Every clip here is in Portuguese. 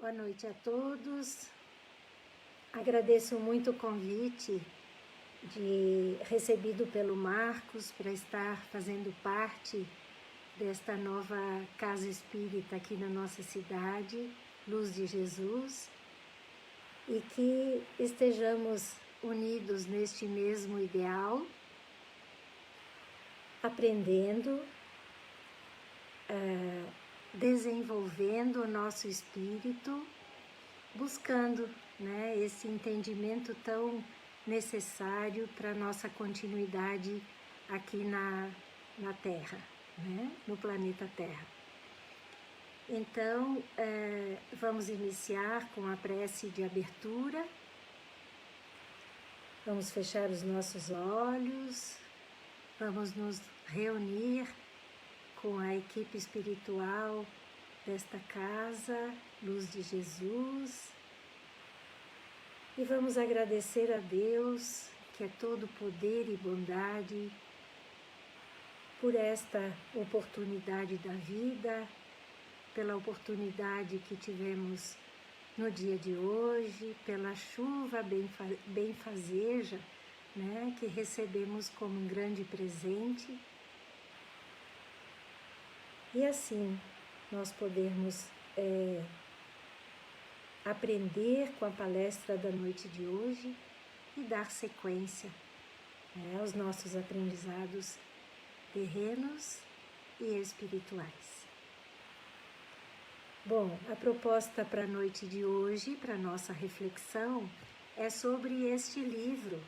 Boa noite a todos. Agradeço muito o convite recebido pelo Marcos para estar fazendo parte desta nova casa espírita aqui na nossa cidade, Luz de Jesus, e que estejamos unidos neste mesmo ideal, aprendendo, desenvolvendo o nosso espírito, buscando, esse entendimento tão necessário para a nossa continuidade aqui na Terra, no planeta Terra. Então, vamos iniciar com a prece de abertura. Vamos fechar os nossos olhos, vamos nos reunir com a equipe espiritual desta casa, Luz de Jesus, e vamos agradecer a Deus, que é todo poder e bondade, por esta oportunidade da vida, pela oportunidade que tivemos no dia de hoje, pela chuva benfazeja, que recebemos como um grande presente. E assim, nós podermos aprender com a palestra da noite de hoje e dar sequência aos nossos aprendizados terrenos e espirituais. Bom, a proposta para a noite de hoje, para a nossa reflexão, é sobre este livro,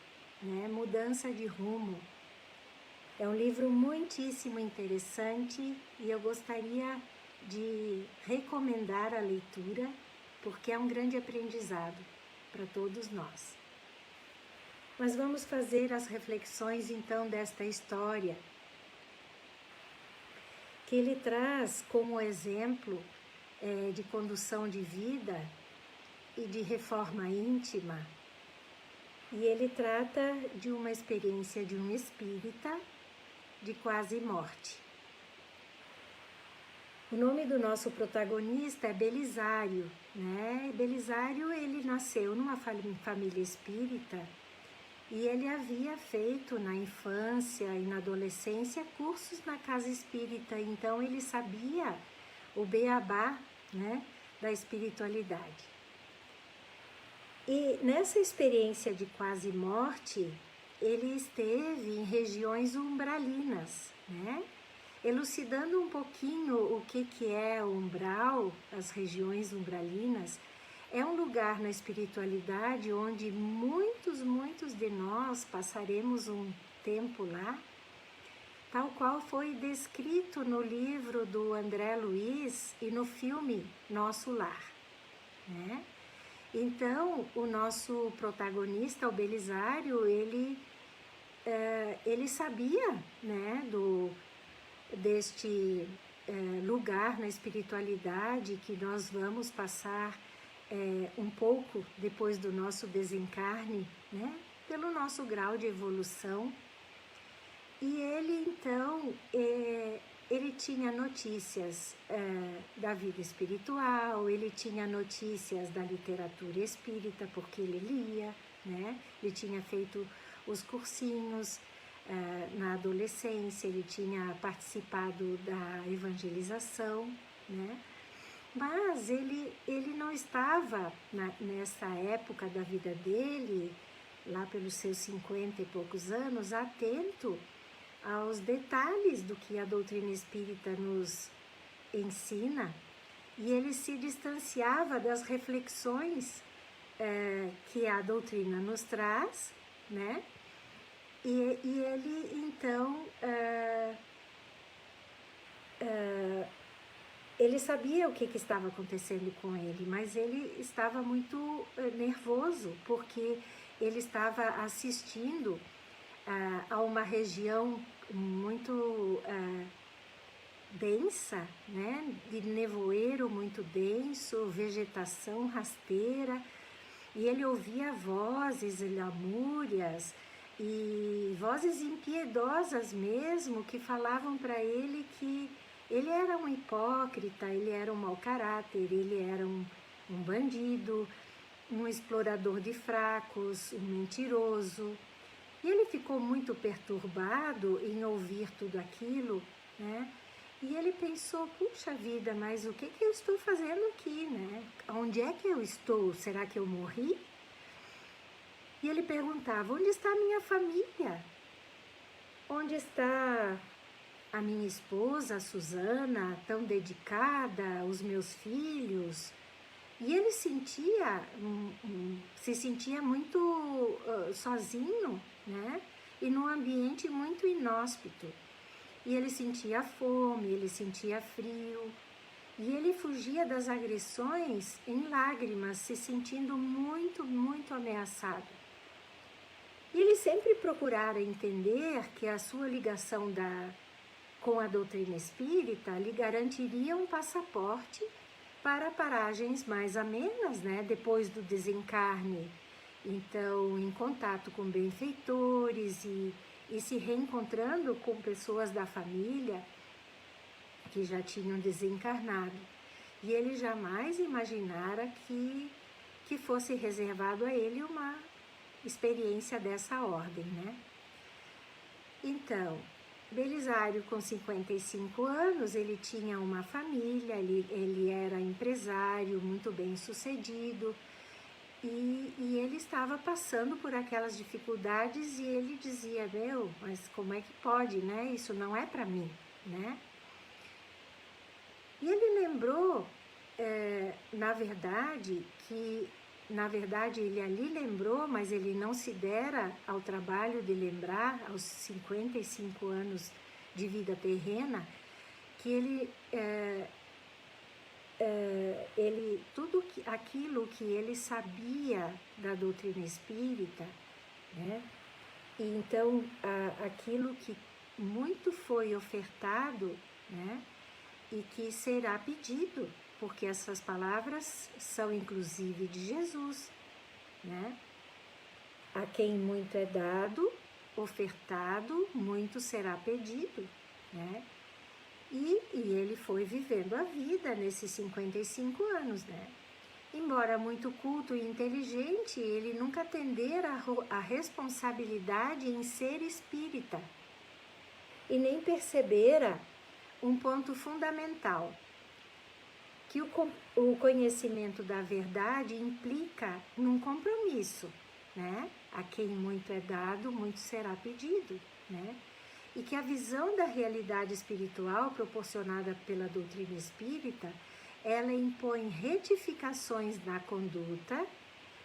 Mudança de Rumo. É um livro muitíssimo interessante e eu gostaria de recomendar a leitura, porque é um grande aprendizado para todos nós. Mas vamos fazer as reflexões então desta história, que ele traz como exemplo de condução de vida e de reforma íntima, e ele trata de uma experiência de um espírita de quase morte. O nome do nosso protagonista é Belisário, Belisário, ele nasceu numa família espírita e ele havia feito na infância e na adolescência cursos na casa espírita, então ele sabia o beabá, da espiritualidade. E nessa experiência de quase morte, ele esteve em regiões umbralinas, elucidando um pouquinho o que é o umbral, as regiões umbralinas. É um lugar na espiritualidade onde muitos de nós passaremos um tempo lá, tal qual foi descrito no livro do André Luiz e no filme Nosso Lar, Então, o nosso protagonista, o Belisário, ele sabia, deste lugar na espiritualidade que nós vamos passar um pouco depois do nosso desencarne, pelo nosso grau de evolução. E ele, então, ele tinha notícias da vida espiritual, ele tinha notícias da literatura espírita, porque ele lia, ele tinha feito os cursinhos na adolescência, ele tinha participado da evangelização, mas ele não estava, nessa época da vida dele, lá pelos seus 50 e poucos anos, atento aos detalhes do que a doutrina espírita nos ensina, e ele se distanciava das reflexões que a doutrina nos traz, e ele então ele sabia o que estava acontecendo com ele, mas ele estava muito nervoso, porque ele estava assistindo a uma região muito densa, de nevoeiro muito denso, vegetação rasteira, e ele ouvia vozes lamúrias e vozes impiedosas mesmo, que falavam para ele que ele era um hipócrita, ele era um mau caráter, ele era um bandido, um explorador de fracos, um mentiroso. E ele ficou muito perturbado em ouvir tudo aquilo, né? E ele pensou, puxa vida, mas o que eu estou fazendo aqui, né? Onde é que eu estou? Será que eu morri? E ele perguntava, onde está a minha família? Onde está a minha esposa, a Susana, tão dedicada, os meus filhos? E ele se sentia muito sozinho, né? E num ambiente muito inóspito. E ele sentia fome, ele sentia frio. E ele fugia das agressões em lágrimas, se sentindo muito, muito ameaçado. E ele sempre procurara entender que a sua ligação com a doutrina espírita lhe garantiria um passaporte para paragens mais amenas, né, depois do desencarne. Então, em contato com benfeitores e se reencontrando com pessoas da família que já tinham desencarnado. E ele jamais imaginara que fosse reservado a ele uma experiência dessa ordem, né? Então, Belisário, com 55 anos, ele tinha uma família, ele era empresário, muito bem sucedido, e ele estava passando por aquelas dificuldades e ele dizia, mas como é que pode, né? Isso não é para mim, né? E ele lembrou, na verdade, ele ali lembrou, mas ele não se dera ao trabalho de lembrar, aos 55 anos de vida terrena, que tudo aquilo que ele sabia da doutrina espírita, né? E então, aquilo que muito foi ofertado, né? E que será pedido, porque essas palavras são inclusive de Jesus, né? A quem muito é dado, ofertado, muito será pedido, né? E ele foi vivendo a vida nesses 55 anos, né? Embora muito culto e inteligente, ele nunca atendera a responsabilidade em ser espírita e nem percebera um ponto fundamental, que o conhecimento da verdade implica num compromisso, né? A quem muito é dado, muito será pedido, né? E que a visão da realidade espiritual proporcionada pela doutrina espírita, ela impõe retificações na conduta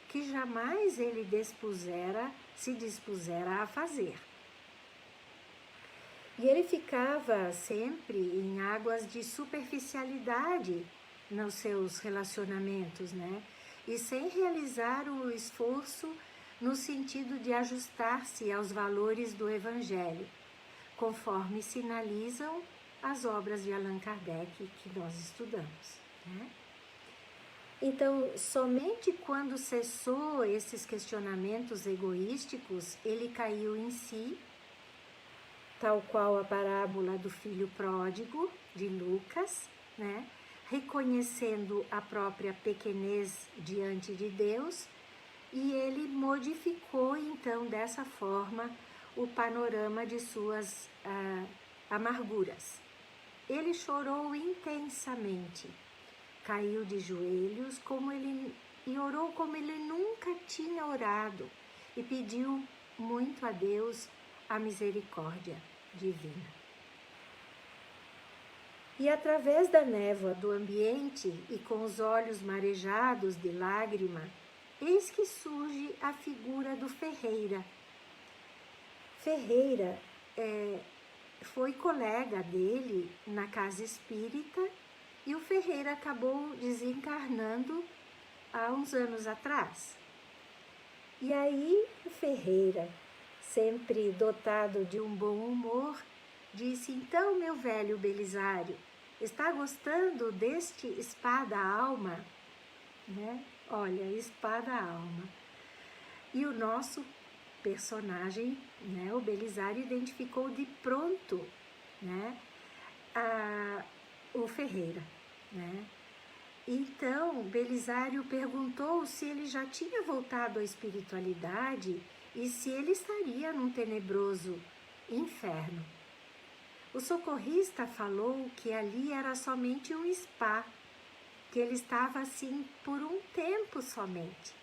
que jamais ele se dispusera a fazer. E ele ficava sempre em águas de superficialidade nos seus relacionamentos, né? E sem realizar o esforço no sentido de ajustar-se aos valores do Evangelho, conforme sinalizam as obras de Allan Kardec que nós estudamos, né? Então, somente quando cessou esses questionamentos egoísticos, ele caiu em si, tal qual a parábola do filho pródigo de Lucas, né? Reconhecendo a própria pequenez diante de Deus, e ele modificou então dessa forma o panorama de suas amarguras. Ele chorou intensamente, caiu de joelhos e orou como ele nunca tinha orado e pediu muito a Deus a misericórdia divina. E através da névoa do ambiente e com os olhos marejados de lágrima, eis que surge a figura do Ferreira. Ferreira foi colega dele na casa espírita e o Ferreira acabou desencarnando há uns anos atrás. E aí o Ferreira, sempre dotado de um bom humor, disse, então, meu velho Belisário, está gostando deste espada-alma? Né? Olha, espada-alma. E o nosso personagem, né, o Belisário, identificou de pronto, né, o Ferreira, né? Então, Belisário perguntou se ele já tinha voltado à espiritualidade e se ele estaria num tenebroso inferno. O socorrista falou que ali era somente um spa, que ele estava assim por um tempo somente,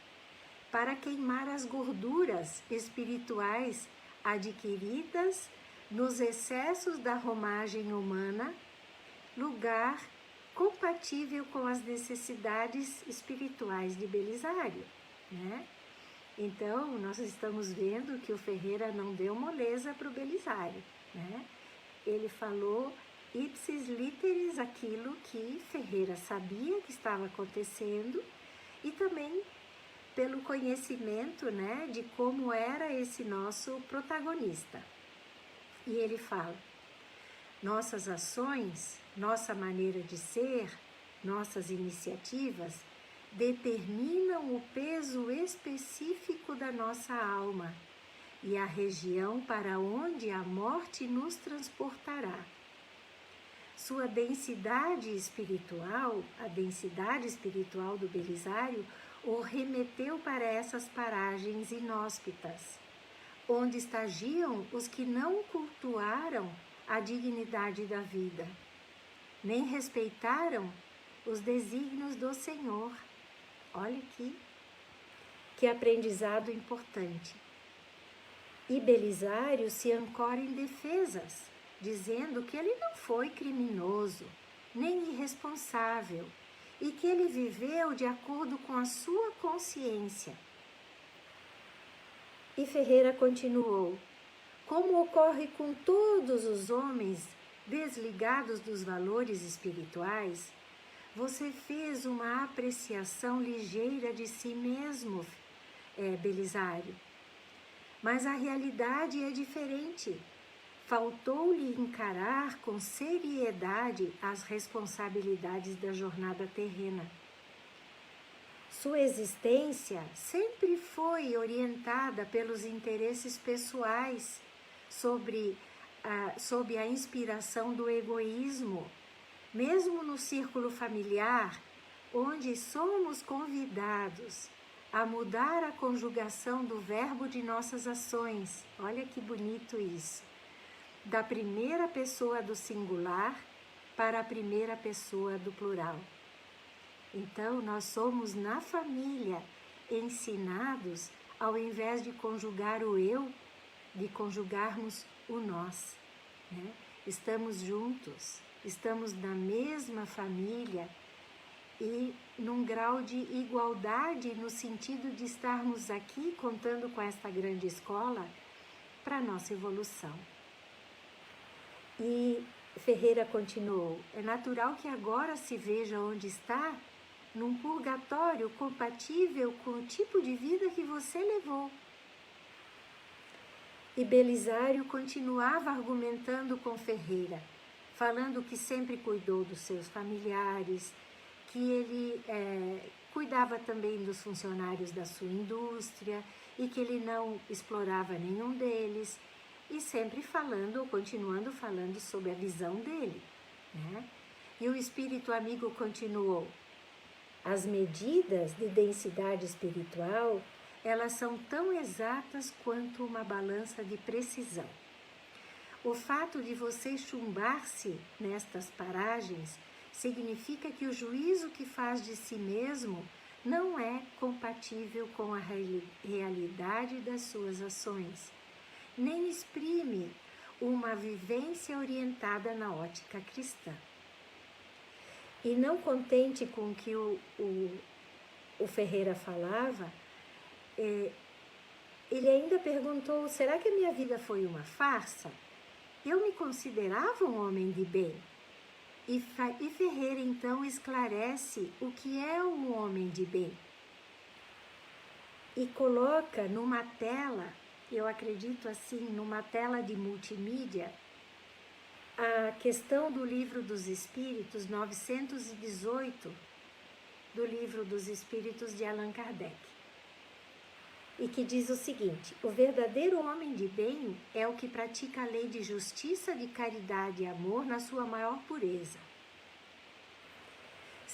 para queimar as gorduras espirituais adquiridas nos excessos da romagem humana, lugar compatível com as necessidades espirituais de Belisário, né? Então, nós estamos vendo que o Ferreira não deu moleza para o Belisário, né? Ele falou ipsis literis aquilo que Ferreira sabia que estava acontecendo e também pelo conhecimento, né, de como era esse nosso protagonista. E ele fala: nossas ações, nossa maneira de ser, nossas iniciativas determinam o peso específico da nossa alma e a região para onde a morte nos transportará. Sua densidade espiritual, a densidade espiritual do Belisário, o remeteu para essas paragens inóspitas, onde estagiam os que não cultuaram a dignidade da vida, nem respeitaram os desígnios do Senhor. Olha aqui, que aprendizado importante. E Belisário se ancora em defesas, dizendo que ele não foi criminoso, nem irresponsável, e que ele viveu de acordo com a sua consciência. E Ferreira continuou: como ocorre com todos os homens desligados dos valores espirituais, você fez uma apreciação ligeira de si mesmo, Belisário. Mas a realidade é diferente. Faltou-lhe encarar com seriedade as responsabilidades da jornada terrena. Sua existência sempre foi orientada pelos interesses pessoais, sob a inspiração do egoísmo, mesmo no círculo familiar, onde somos convidados a mudar a conjugação do verbo de nossas ações. Olha que bonito isso. Da primeira pessoa do singular para a primeira pessoa do plural. Então, nós somos na família ensinados, ao invés de conjugar o eu, de conjugarmos o nós, né? Estamos juntos, estamos na mesma família e num grau de igualdade no sentido de estarmos aqui contando com esta grande escola para a nossa evolução. E Ferreira continuou: é natural que agora se veja onde está, num purgatório compatível com o tipo de vida que você levou. E Belisário continuava argumentando com Ferreira, falando que sempre cuidou dos seus familiares, que ele cuidava também dos funcionários da sua indústria e que ele não explorava nenhum deles, e sempre continuando falando sobre a visão dele, né? E o espírito amigo continuou: as medidas de densidade espiritual, elas são tão exatas quanto uma balança de precisão. O fato de você chumbar-se nestas paragens significa que o juízo que faz de si mesmo não é compatível com a realidade das suas ações, nem exprime uma vivência orientada na ótica cristã. E não contente com o que o Ferreira falava, ele ainda perguntou: será que a minha vida foi uma farsa? Eu me considerava um homem de bem. E Ferreira então esclarece o que é um homem de bem. E coloca numa tela, eu acredito assim, numa tela de multimídia, a questão do Livro dos Espíritos, 918, do Livro dos Espíritos de Allan Kardec. E que diz o seguinte: o verdadeiro homem de bem é o que pratica a lei de justiça, de caridade e amor na sua maior pureza.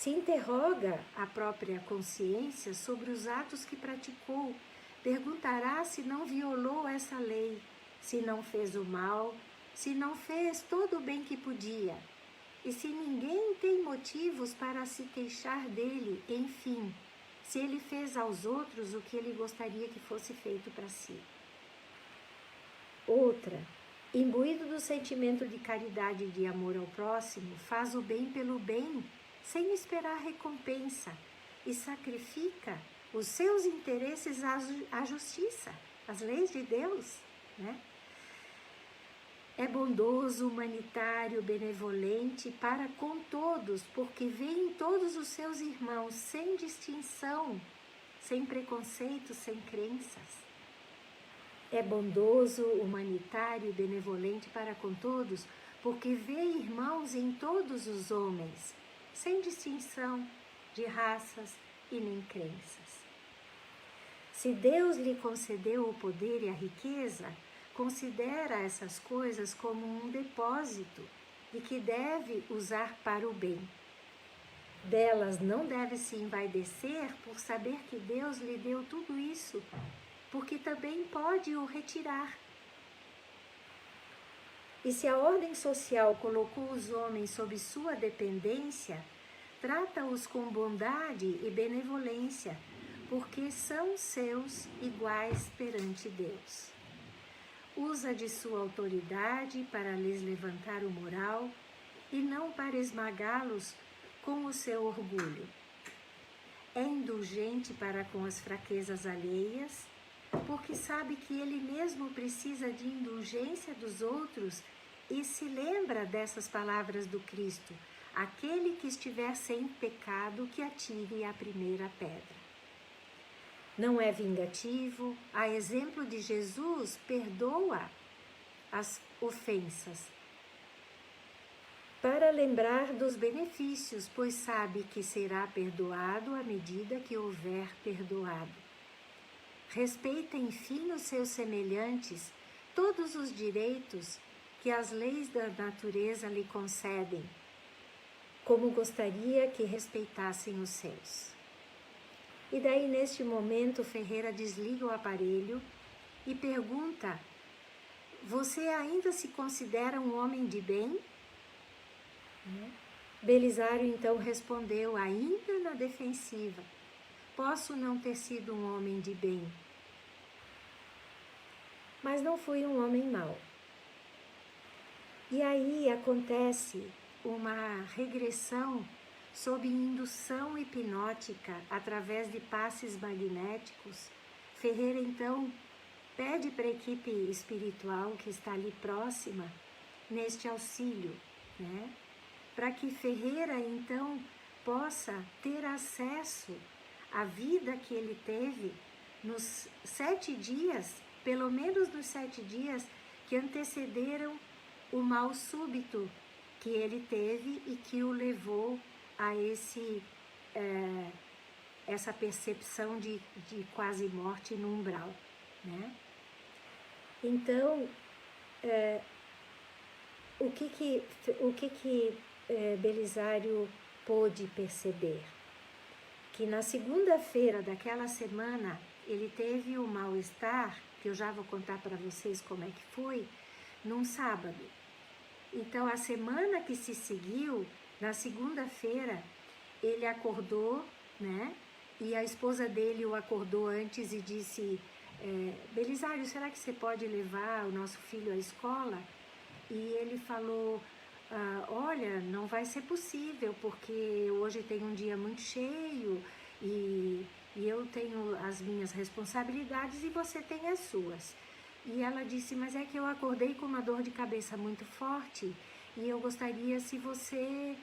se interroga a própria consciência sobre os atos que praticou, perguntará se não violou essa lei, se não fez o mal, se não fez todo o bem que podia, e se ninguém tem motivos para se queixar dele, enfim, se ele fez aos outros o que ele gostaria que fosse feito para si. Outra, imbuído do sentimento de caridade e de amor ao próximo, faz o bem pelo bem, sem esperar recompensa, e sacrifica os seus interesses à justiça, às leis de Deus, né? É bondoso, humanitário, benevolente para com todos, porque vê em todos os seus irmãos, sem distinção, sem preconceito, sem crenças. É bondoso, humanitário, benevolente para com todos, porque vê irmãos em todos os homens, sem distinção de raças e nem crenças. Se Deus lhe concedeu o poder e a riqueza, considera essas coisas como um depósito e que deve usar para o bem. Delas não deve se envaidecer por saber que Deus lhe deu tudo isso, porque também pode o retirar. E se a ordem social colocou os homens sob sua dependência, trata-os com bondade e benevolência, porque são seus iguais perante Deus. Usa de sua autoridade para lhes levantar o moral e não para esmagá-los com o seu orgulho. É indulgente para com as fraquezas alheias, porque sabe que ele mesmo precisa de indulgência dos outros e se lembra dessas palavras do Cristo: aquele que estiver sem pecado, que atire a primeira pedra. Não é vingativo, a exemplo de Jesus, perdoa as ofensas, para lembrar dos benefícios, pois sabe que será perdoado à medida que houver perdoado. Respeita, enfim, os seus semelhantes, todos os direitos que as leis da natureza lhe concedem, como gostaria que respeitassem os seus. E daí, neste momento, Ferreira desliga o aparelho e pergunta: você ainda se considera um homem de bem? Belisário então respondeu, ainda na defensiva: posso não ter sido um homem de bem, mas não fui um homem mau. E aí acontece uma regressão sob indução hipnótica, através de passes magnéticos. Ferreira, então, pede para a equipe espiritual que está ali próxima, neste auxílio, né? Para que Ferreira, então, possa ter acesso à vida que ele teve nos 7 dias, pelo menos nos 7 dias que antecederam o mal súbito que ele teve e que o levou a essa percepção de quase morte no umbral, né? Então, o que Belisário pôde perceber? Que na segunda-feira daquela semana ele teve um mal-estar, que eu já vou contar para vocês como é que foi, num sábado. Então, a semana que se seguiu, na segunda-feira, ele acordou, né? E a esposa dele o acordou antes e disse: Belisário, será que você pode levar o nosso filho à escola? E ele falou: olha, não vai ser possível, porque hoje tem um dia muito cheio e eu tenho as minhas responsabilidades e você tem as suas. E ela disse: mas é que eu acordei com uma dor de cabeça muito forte e eu gostaria, se você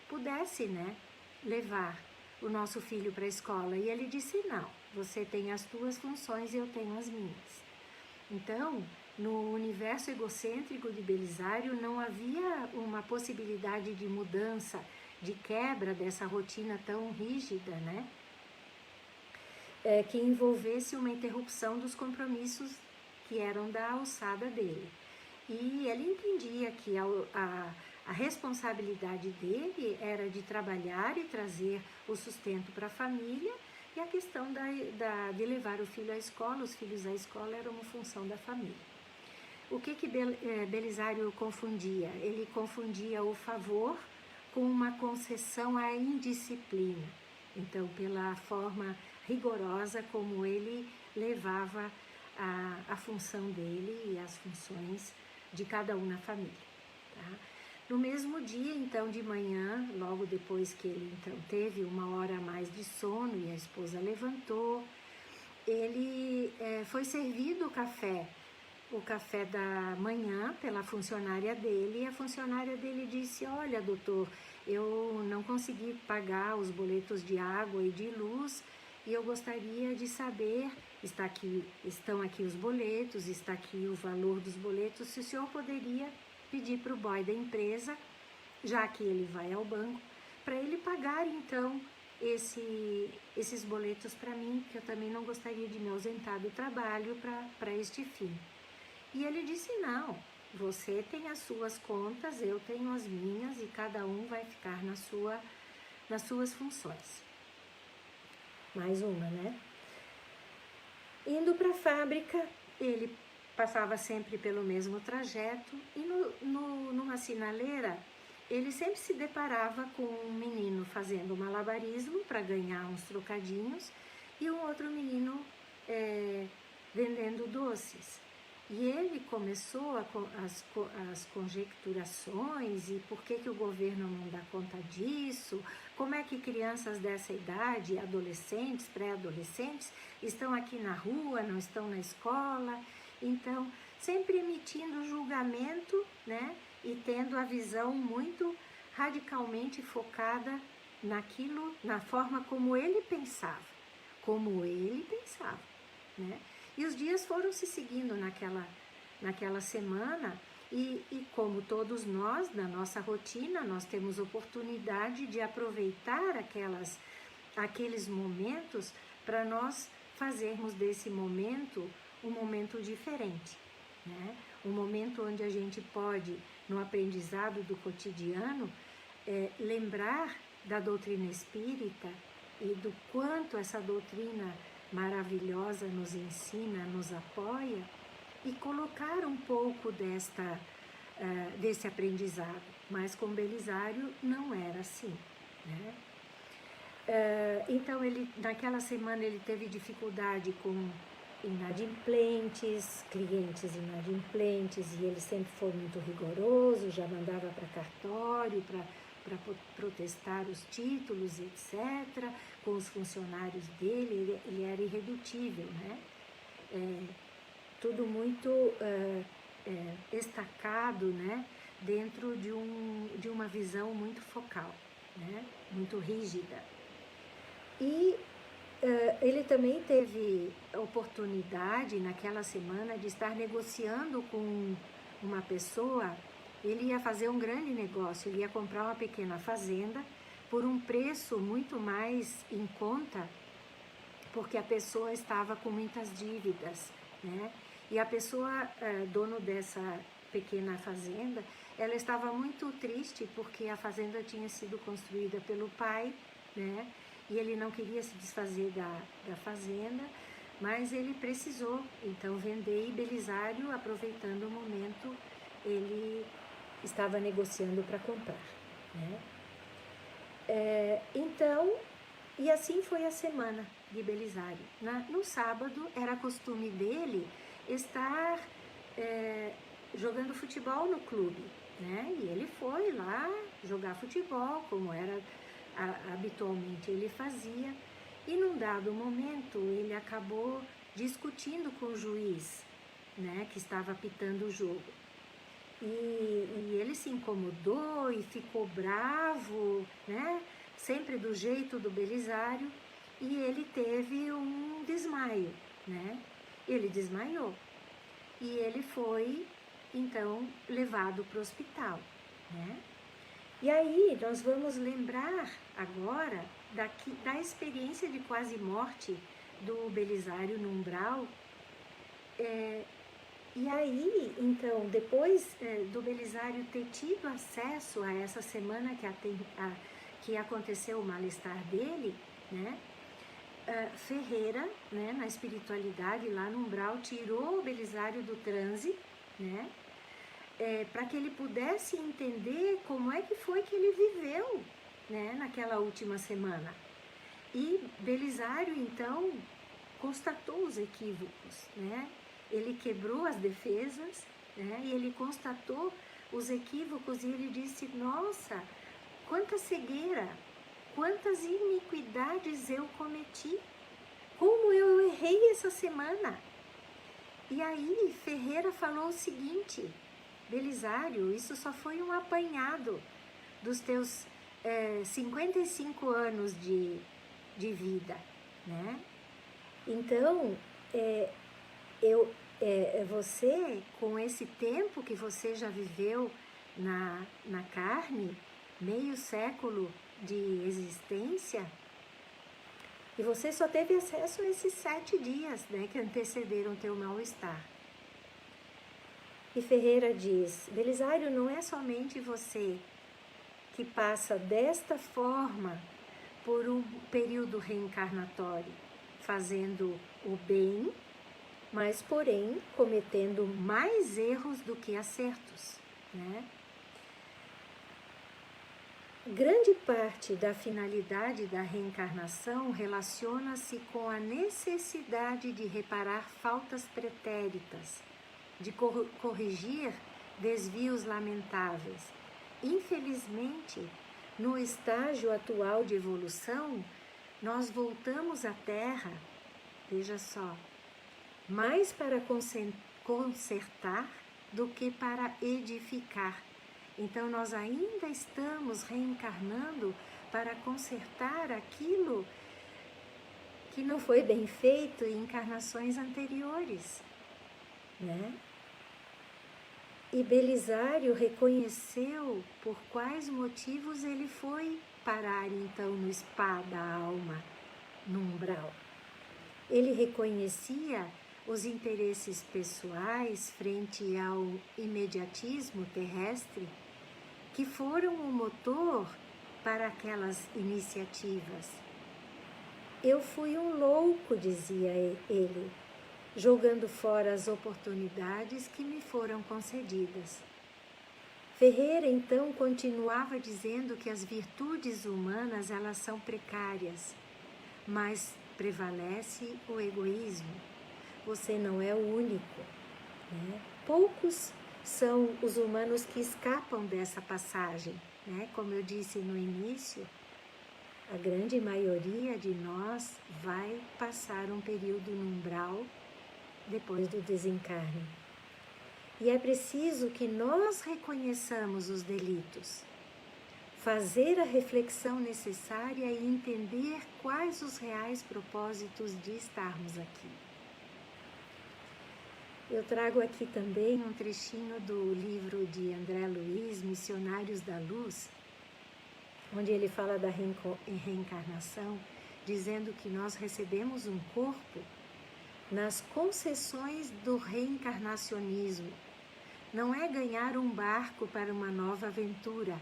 pudesse, né, levar o nosso filho para a escola. E ele disse: não, você tem as tuas funções e eu tenho as minhas. Então, no universo egocêntrico de Belisário não havia uma possibilidade de mudança, de quebra dessa rotina tão rígida, né, que envolvesse uma interrupção dos compromissos que eram da alçada dele. E ele entendia que a A responsabilidade dele era de trabalhar e trazer o sustento para a família, e a questão de levar o filho à escola, os filhos à escola, era uma função da família. O que Belisário confundia? Ele confundia o favor com uma concessão à indisciplina. Então, pela forma rigorosa como ele levava a função dele e as funções de cada um na família. Tá? No mesmo dia, então, de manhã, logo depois que ele então teve uma hora a mais de sono e a esposa levantou, ele foi servido o café da manhã pela funcionária dele, e a funcionária dele disse: olha, doutor, eu não consegui pagar os boletos de água e de luz, e eu gostaria de saber, estão aqui os boletos, está aqui o valor dos boletos, se o senhor poderia pedir para o boy da empresa, já que ele vai ao banco, para ele pagar então esses boletos para mim, que eu também não gostaria de me ausentar do trabalho para este fim. E ele disse: não, você tem as suas contas, eu tenho as minhas, e cada um vai ficar nas suas funções. Mais uma, né? Indo para a fábrica, ele passava sempre pelo mesmo trajeto, e numa sinaleira, ele sempre se deparava com um menino fazendo malabarismo para ganhar uns trocadinhos, e um outro menino vendendo doces. E ele começou as conjecturações, e por que o governo não dá conta disso, como é que crianças dessa idade, adolescentes, pré-adolescentes, estão aqui na rua, não estão na escola. Então, sempre emitindo julgamento, né, e tendo a visão muito radicalmente focada naquilo, na forma como ele pensava, né? E os dias foram se seguindo naquela semana, e como todos nós, na nossa rotina, nós temos oportunidade de aproveitar aqueles momentos para nós fazermos desse momento um momento diferente, né? Um momento onde a gente pode, no aprendizado do cotidiano, lembrar da doutrina espírita e do quanto essa doutrina maravilhosa nos ensina, nos apoia, e colocar um pouco desse aprendizado. Mas com Belisário não era assim, né? Então, naquela semana ele teve dificuldade com inadimplentes, clientes inadimplentes, e ele sempre foi muito rigoroso, já mandava para cartório, para protestar os títulos, etc. Com os funcionários dele, ele era irredutível, né? Tudo muito estacado, né? Dentro de uma visão muito focal, né? Muito rígida. E ele também teve a oportunidade naquela semana de estar negociando com uma pessoa. Ele ia fazer um grande negócio, ele ia comprar uma pequena fazenda por um preço muito mais em conta, porque a pessoa estava com muitas dívidas, né? E a pessoa, dono dessa pequena fazenda, ela estava muito triste porque a fazenda tinha sido construída pelo pai, né? E ele não queria se desfazer da fazenda, mas ele precisou então vender, e Belisário, aproveitando o momento, ele estava negociando para comprar, né? Então, e assim foi a semana de Belisário. No sábado, era costume dele estar jogando futebol no clube, né? E ele foi lá jogar futebol, como era habitualmente ele fazia, e num dado momento ele acabou discutindo com o juiz, né, que estava apitando o jogo. E ele se incomodou e ficou bravo, né? Sempre do jeito do Belisário, e ele teve um desmaio, né? Ele desmaiou. E ele foi, então, levado para o hospital, né? E aí nós vamos lembrar agora da experiência de quase morte do Belisário no umbral, E aí, então, depois do Belisário ter tido acesso a essa semana que aconteceu o mal-estar dele, né? Ferreira, né, na espiritualidade, lá no umbral, tirou o Belisário do transe, né? Para que ele pudesse entender como é que foi que ele viveu, né, naquela última semana. E Belisário, então, constatou os equívocos, né? Ele quebrou as defesas, né? E ele constatou os equívocos e ele disse, nossa, quanta cegueira, quantas iniquidades eu cometi, como eu errei essa semana. E aí Ferreira falou o seguinte, Belisário, isso só foi um apanhado dos teus 55 anos de vida, né? Então, você, com esse tempo que você já viveu na carne, meio século de existência, e você só teve acesso a esses 7 dias, né, que antecederam teu mal-estar. E Ferreira diz, Belisário, não é somente você que passa desta forma por um período reencarnatório, fazendo o bem, mas porém cometendo mais erros do que acertos, né? Grande parte da finalidade da reencarnação relaciona-se com a necessidade de reparar faltas pretéritas, de corrigir desvios lamentáveis. Infelizmente, no estágio atual de evolução, nós voltamos à Terra, veja só, mais para consertar do que para edificar. Então, nós ainda estamos reencarnando para consertar aquilo que não foi bem feito em encarnações anteriores, né? E Belisário reconheceu por quais motivos ele foi parar, então, no spa da alma, no umbral. Ele reconhecia os interesses pessoais frente ao imediatismo terrestre, que foram o motor para aquelas iniciativas. Eu fui um louco, dizia ele, jogando fora as oportunidades que me foram concedidas. Ferreira, então, continuava dizendo que as virtudes humanas, elas são precárias, mas prevalece o egoísmo. Você não é o único, né? Poucos são os humanos que escapam dessa passagem, né? Como eu disse no início, a grande maioria de nós vai passar um período no umbral depois do desencarne. E é preciso que nós reconheçamos os delitos, fazer a reflexão necessária e entender quais os reais propósitos de estarmos aqui. Eu trago aqui também um trechinho do livro de André Luiz, Missionários da Luz, onde ele fala da reencarnação, dizendo que nós recebemos um corpo nas concessões do reencarnacionismo. Não é ganhar um barco para uma nova aventura,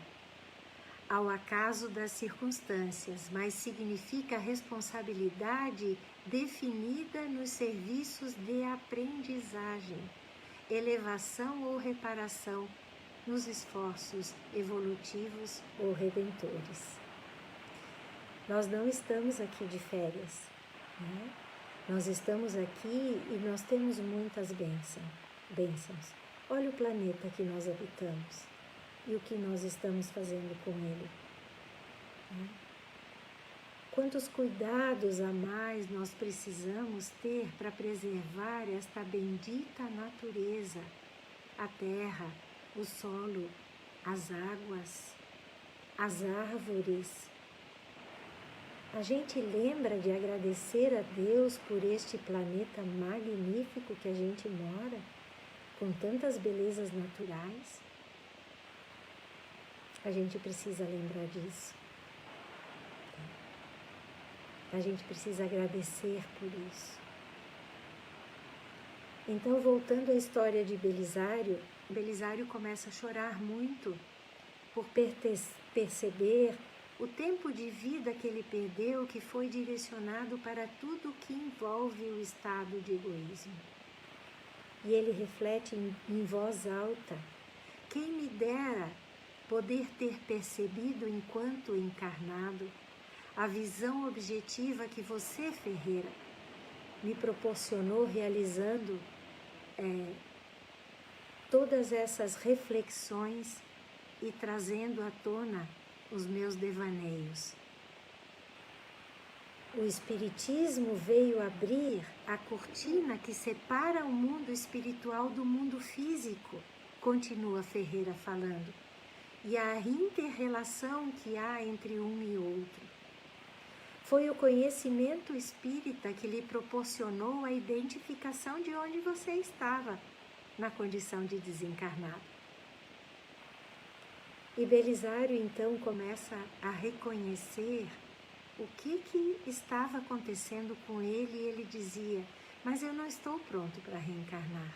ao acaso das circunstâncias, mas significa responsabilidade definida nos serviços de aprendizagem, elevação ou reparação nos esforços evolutivos ou redentores. Nós não estamos aqui de férias, né? Nós estamos aqui e nós temos muitas bênçãos. Olha o planeta que nós habitamos e o que nós estamos fazendo com ele. Né? Quantos cuidados a mais nós precisamos ter para preservar esta bendita natureza, a terra, o solo, as águas, as árvores. A gente lembra de agradecer a Deus por este planeta magnífico que a gente mora, com tantas belezas naturais. A gente precisa lembrar disso. A gente precisa agradecer por isso. Então, voltando à história de Belisário, Belisário começa a chorar muito por perceber o tempo de vida que ele perdeu, que foi direcionado para tudo que envolve o estado de egoísmo. E ele reflete em voz alta: quem me dera poder ter percebido enquanto encarnado a visão objetiva que você, Ferreira, me proporcionou realizando todas essas reflexões e trazendo à tona os meus devaneios. O Espiritismo veio abrir a cortina que separa o mundo espiritual do mundo físico, continua Ferreira falando, e a inter-relação que há entre um e outro. Foi o conhecimento espírita que lhe proporcionou a identificação de onde você estava na condição de desencarnado. E Belisário então começa a reconhecer o que estava acontecendo com ele, e ele dizia: mas eu não estou pronto para reencarnar.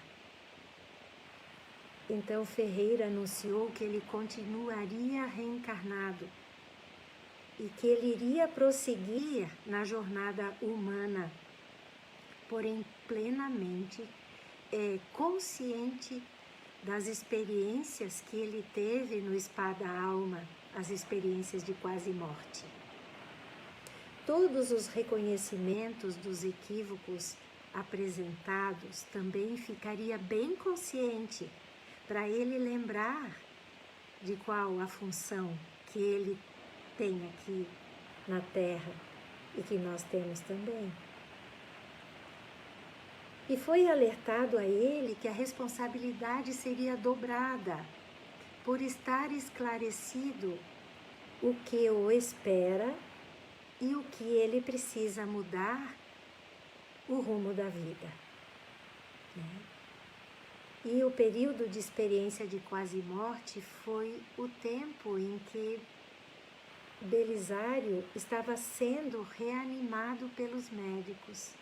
Então Ferreira anunciou que ele continuaria reencarnado e que ele iria prosseguir na jornada humana, porém plenamente consciente das experiências que ele teve no spa da alma, as experiências de quase morte. Todos os reconhecimentos dos equívocos apresentados também ficaria bem consciente para ele lembrar de qual a função que ele tem aqui na Terra e que nós temos também. E foi alertado a ele que a responsabilidade seria dobrada por estar esclarecido o que o espera e o que ele precisa mudar o rumo da vida. E o período de experiência de quase morte foi o tempo em que Belisário estava sendo reanimado pelos médicos,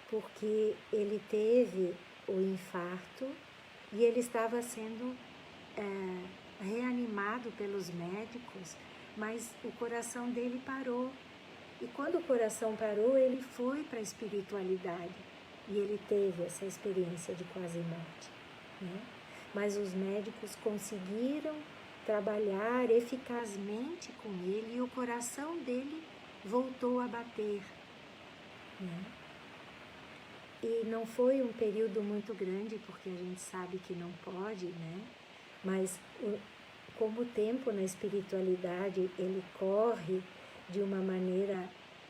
porque ele teve o infarto e ele estava sendo reanimado pelos médicos, mas o coração dele parou. E quando o coração parou, ele foi para a espiritualidade e ele teve essa experiência de quase morte, né? Mas os médicos conseguiram trabalhar eficazmente com ele e o coração dele voltou a bater, né? E não foi um período muito grande, porque a gente sabe que não pode, né? Mas como o tempo na espiritualidade, ele corre de uma maneira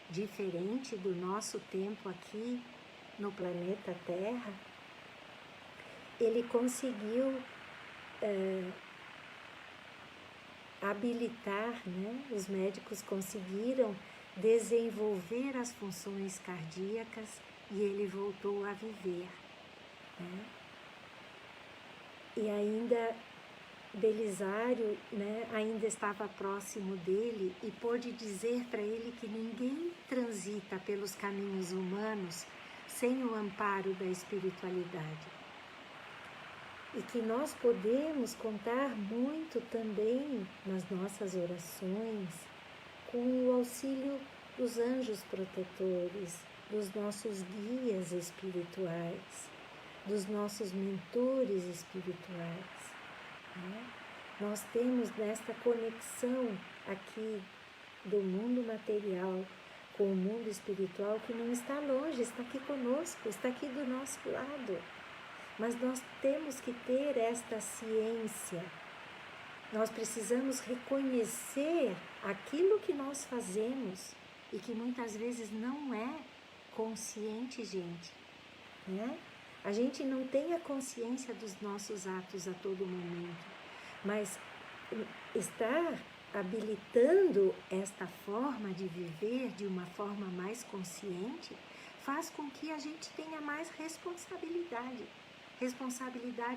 diferente do nosso tempo aqui no planeta Terra, ele conseguiu habilitar, né? Os médicos conseguiram desenvolver as funções cardíacas e ele voltou a viver, né? E ainda Belisário, né, ainda estava próximo dele e pôde dizer para ele que ninguém transita pelos caminhos humanos sem o amparo da espiritualidade. E que nós podemos contar muito também nas nossas orações com o auxílio dos anjos protetores, dos nossos guias espirituais, dos nossos mentores espirituais, né? Nós temos nesta conexão aqui do mundo material com o mundo espiritual, que não está longe, está aqui conosco, está aqui do nosso lado. Mas nós temos que ter esta ciência. Nós precisamos reconhecer aquilo que nós fazemos e que muitas vezes não é consciente, gente, né? A gente não tem a consciência dos nossos atos a todo momento, mas estar habilitando esta forma de viver de uma forma mais consciente faz com que a gente tenha mais responsabilidade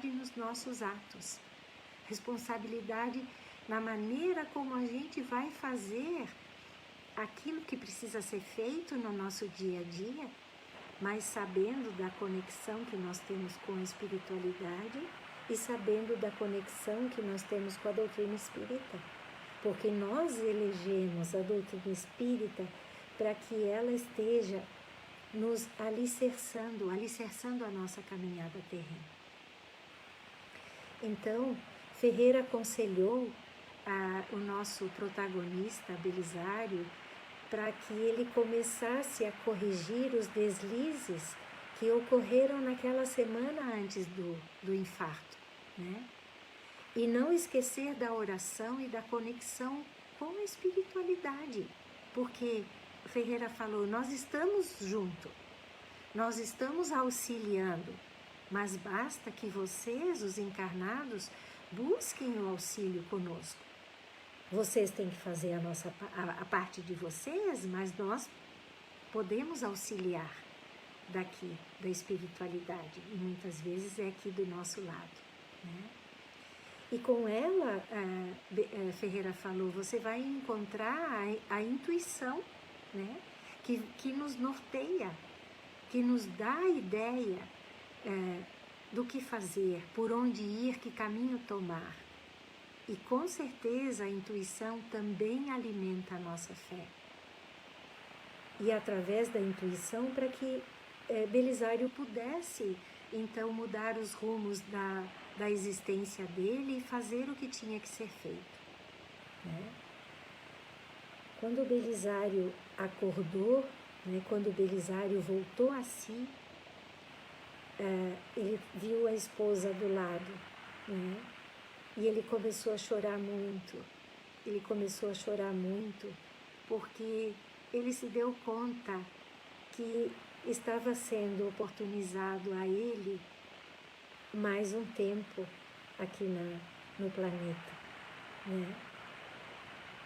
nos nossos atos, responsabilidade na maneira como a gente vai fazer aquilo que precisa ser feito no nosso dia a dia, mas sabendo da conexão que nós temos com a espiritualidade e sabendo da conexão que nós temos com a doutrina espírita. Porque nós elegemos a doutrina espírita para que ela esteja nos alicerçando a nossa caminhada terrena. Então, Ferreira aconselhou o nosso protagonista, Belisário, para que ele começasse a corrigir os deslizes que ocorreram naquela semana antes do infarto, né? E não esquecer da oração e da conexão com a espiritualidade, porque Ferreira falou, nós estamos juntos, nós estamos auxiliando, mas basta que vocês, os encarnados, busquem o auxílio conosco. Vocês têm que fazer a parte de vocês, mas nós podemos auxiliar daqui, da espiritualidade, e muitas vezes é aqui do nosso lado, né? E com ela, Ferreira falou, você vai encontrar a intuição, né? que nos norteia, que nos dá a ideia do que fazer, por onde ir, que caminho tomar. E com certeza a intuição também alimenta a nossa fé. E através da intuição, para que Belisário pudesse então mudar os rumos da existência dele e fazer o que tinha que ser feito, né? Quando Belisário acordou, né, quando Belisário voltou a si, ele viu a esposa do lado, né? E ele começou a chorar muito. Ele começou a chorar muito porque ele se deu conta que estava sendo oportunizado a ele mais um tempo aqui no planeta, né?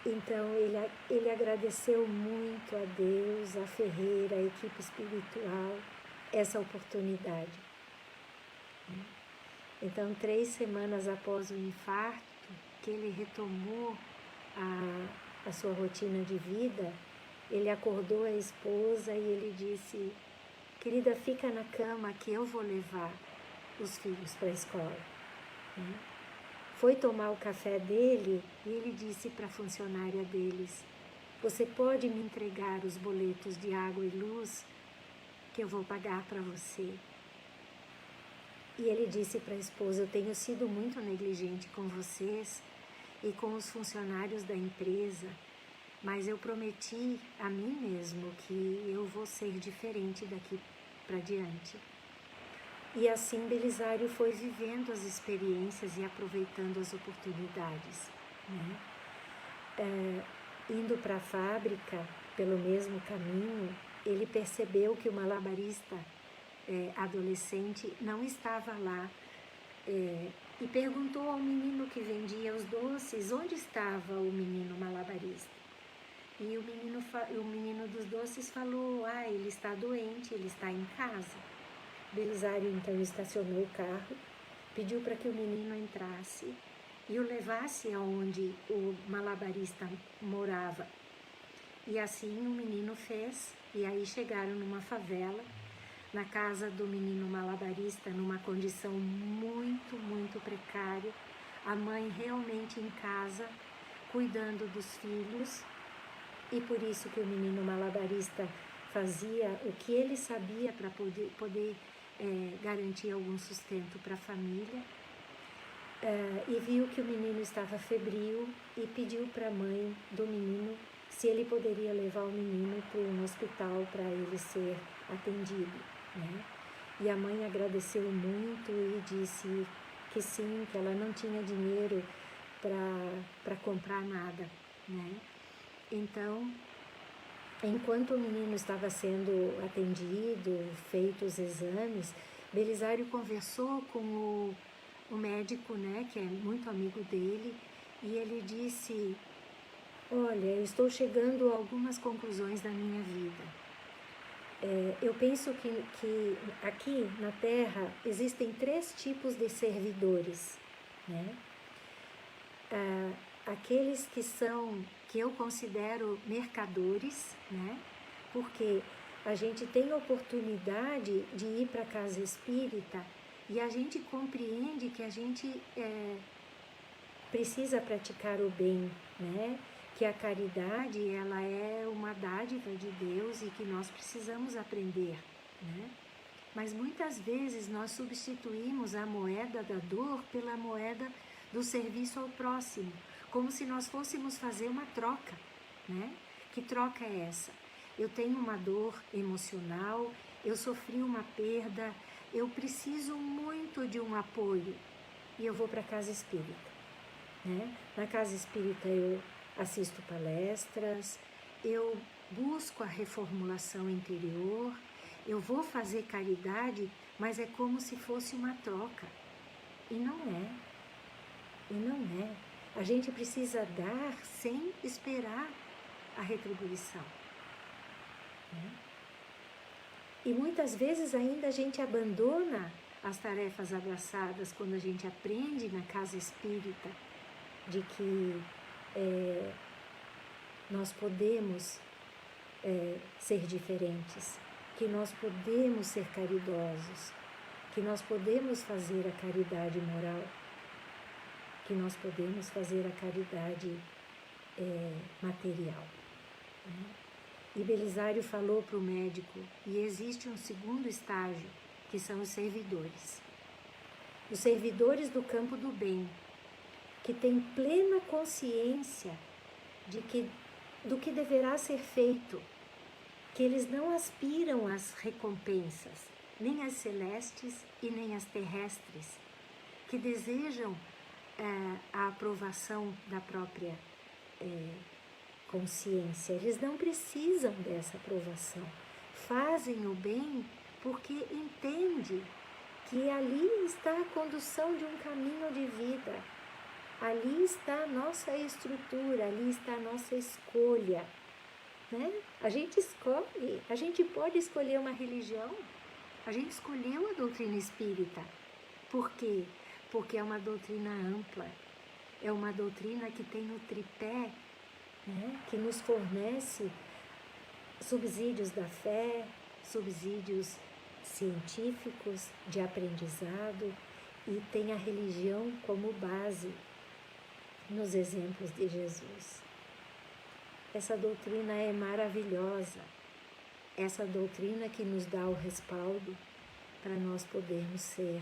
Então ele agradeceu muito a Deus, a Ferreira, a equipe espiritual, essa oportunidade. Então, 3 semanas após o infarto, que ele retomou a sua rotina de vida, ele acordou a esposa e ele disse, querida, fica na cama que eu vou levar os filhos para a escola. Foi tomar o café dele e ele disse para a funcionária deles, você pode me entregar os boletos de água e luz que eu vou pagar para você? E ele disse para a esposa, eu tenho sido muito negligente com vocês e com os funcionários da empresa, mas eu prometi a mim mesmo que eu vou ser diferente daqui para diante. E assim Belisário foi vivendo as experiências e aproveitando as oportunidades, né? Indo para a fábrica, pelo mesmo caminho, ele percebeu que o malabarista adolescente não estava lá e perguntou ao menino que vendia os doces onde estava o menino malabarista. E o menino dos doces falou, ele está doente, ele está em casa. Belisário então estacionou o carro, pediu para que o menino entrasse e o levasse aonde o malabarista morava. E assim o menino fez, e aí chegaram numa favela, na casa do menino malabarista, numa condição muito, muito precária, a mãe realmente em casa, cuidando dos filhos, e por isso que o menino malabarista fazia o que ele sabia para poder garantir algum sustento para a família, e viu que o menino estava febril e pediu para a mãe do menino se ele poderia levar o menino para um hospital para ele ser atendido, né? E a mãe agradeceu muito e disse que sim, que ela não tinha dinheiro para comprar nada, né? Então, enquanto o menino estava sendo atendido, feitos os exames, Belisário conversou com o médico, né, que é muito amigo dele, e ele disse, olha, eu estou chegando a algumas conclusões da minha vida. Eu penso que aqui na Terra existem 3 tipos de servidores, né? Aqueles que eu considero mercadores, né? Porque a gente tem a oportunidade de ir para a casa espírita e a gente compreende que a gente precisa praticar o bem, né? Que a caridade, ela é uma dádiva de Deus e que nós precisamos aprender, né? Mas muitas vezes nós substituímos a moeda da dor pela moeda do serviço ao próximo, como se nós fôssemos fazer uma troca, né? Que troca é essa? Eu tenho uma dor emocional, eu sofri uma perda, eu preciso muito de um apoio e eu vou para a casa espírita, né? Na casa espírita eu assisto palestras, eu busco a reformulação interior, eu vou fazer caridade, mas é como se fosse uma troca. E não é. E não é. A gente precisa dar sem esperar a retribuição, né? E muitas vezes ainda a gente abandona as tarefas abraçadas quando a gente aprende na casa espírita de que nós podemos ser diferentes, que nós podemos ser caridosos, que nós podemos fazer a caridade moral, que nós podemos fazer a caridade material, né? E Belisário falou para o médico, e existe um segundo estágio, que são os servidores. Os servidores do campo do bem, que têm plena consciência do que deverá ser feito, que eles não aspiram às recompensas, nem as celestes e nem as terrestres, que desejam a aprovação da própria consciência. Eles não precisam dessa aprovação. Fazem o bem porque entendem que ali está a condução de um caminho de vida. Ali está a nossa estrutura, ali está a nossa escolha, né? A gente escolhe, a gente pode escolher uma religião. A gente escolheu a doutrina espírita. Por quê? Porque é uma doutrina ampla, é uma doutrina que tem o tripé, né? Que nos fornece subsídios da fé, subsídios científicos, de aprendizado, e tem a religião como base nos exemplos de Jesus. Essa doutrina é maravilhosa, essa doutrina que nos dá o respaldo para nós podermos ser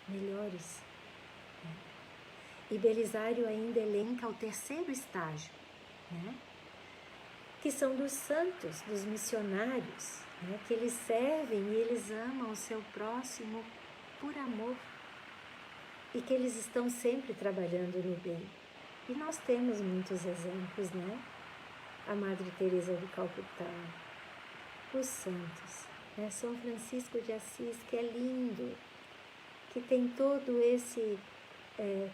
melhores. E Belisário ainda elenca o terceiro estágio, né? Que são dos santos, dos missionários, né? Que eles servem e eles amam o seu próximo por amor e que eles estão sempre trabalhando no bem. E nós temos muitos exemplos, né? A Madre Teresa de Calcutá, os santos, né? São Francisco de Assis, que é lindo, que tem todo esse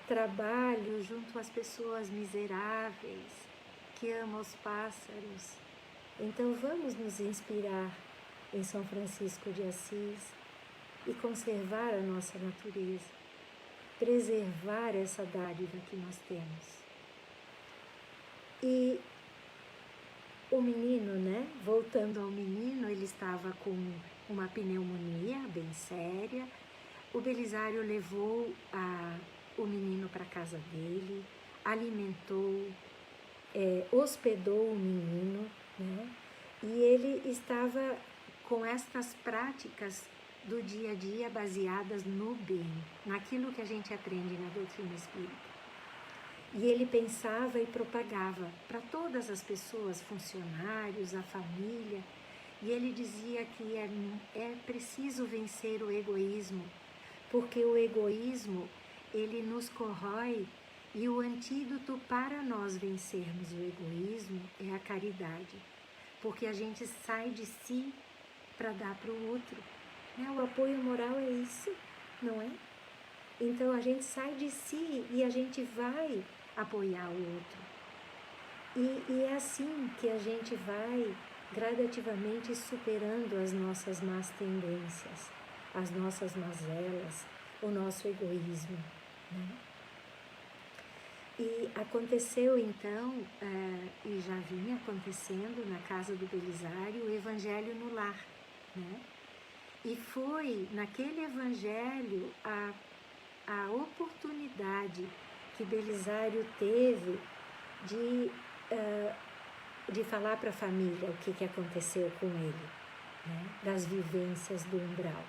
trabalho junto às pessoas miseráveis, que ama os pássaros. Então vamos nos inspirar em São Francisco de Assis e conservar a nossa natureza, preservar essa dádiva que nós temos. E o menino, né? Voltando ao menino, ele estava com uma pneumonia bem séria. O Belisário levou o menino para a casa dele, alimentou, hospedou o menino, né? E ele estava com estas práticas do dia a dia baseadas no bem, naquilo que a gente aprende na doutrina espírita. E ele pensava e propagava para todas as pessoas, funcionários, a família, e ele dizia que é preciso vencer o egoísmo, porque o egoísmo, ele nos corrói, e o antídoto para nós vencermos o egoísmo é a caridade, porque a gente sai de si para dar para o outro, né? O apoio moral é isso, não é? Então a gente sai de si e a gente vai apoiar o outro. E é assim que a gente vai gradativamente superando as nossas más tendências, as nossas mazelas, o nosso egoísmo, né? E aconteceu então, e já vinha acontecendo na casa do Belisário, o Evangelho no Lar, né? E foi naquele Evangelho a oportunidade que Belisário teve de falar para a família o que aconteceu com ele, né? Das vivências do umbral.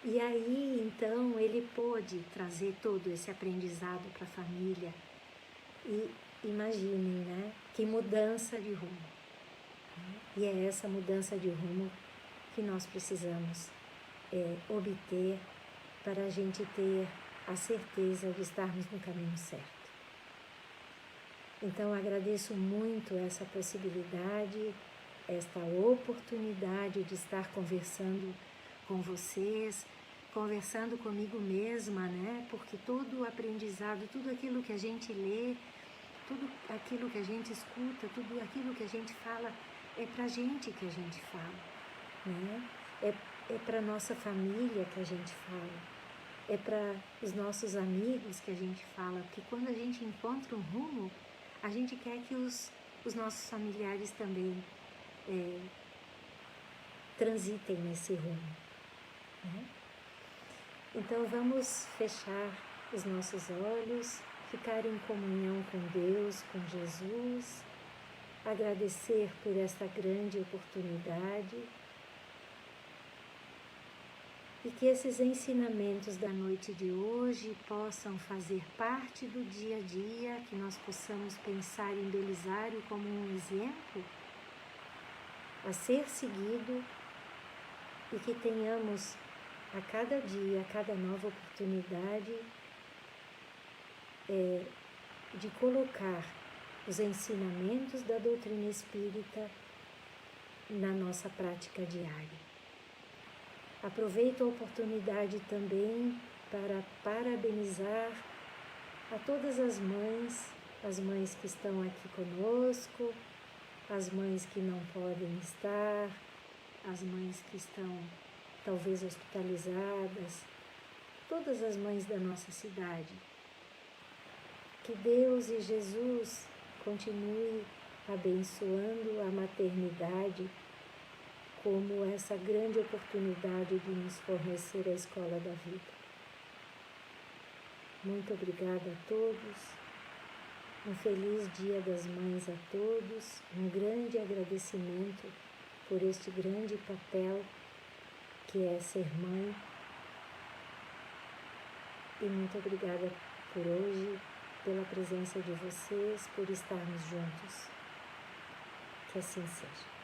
E aí, então, ele pôde trazer todo esse aprendizado para a família. E imaginem, né? Que mudança de rumo. E é essa mudança de rumo que nós precisamos obter para a gente ter a certeza de estarmos no caminho certo. Então, agradeço muito essa possibilidade, esta oportunidade de estar conversando com vocês, conversando comigo mesma, né? Porque todo o aprendizado, tudo aquilo que a gente lê, tudo aquilo que a gente escuta, tudo aquilo que a gente fala, é para a gente que a gente fala, né? É para nossa família que a gente fala, é para os nossos amigos que a gente fala, porque quando a gente encontra um rumo, a gente quer que os nossos familiares também transitem nesse rumo, né? Então vamos fechar os nossos olhos, ficar em comunhão com Deus, com Jesus, agradecer por esta grande oportunidade e que esses ensinamentos da noite de hoje possam fazer parte do dia a dia, que nós possamos pensar em Belisário como um exemplo a ser seguido e que tenhamos a cada dia, a cada nova oportunidade de colocar os ensinamentos da doutrina espírita na nossa prática diária. Aproveito a oportunidade também para parabenizar a todas as mães que estão aqui conosco, as mães que não podem estar, as mães que estão talvez hospitalizadas, todas as mães da nossa cidade. Que Deus e Jesus continue abençoando a maternidade como essa grande oportunidade de nos fornecer a escola da vida. Muito obrigada a todos, um feliz Dia das Mães a todos, um grande agradecimento por este grande papel que é ser mãe, e muito obrigada por hoje, pela presença de vocês, por estarmos juntos. Que assim seja.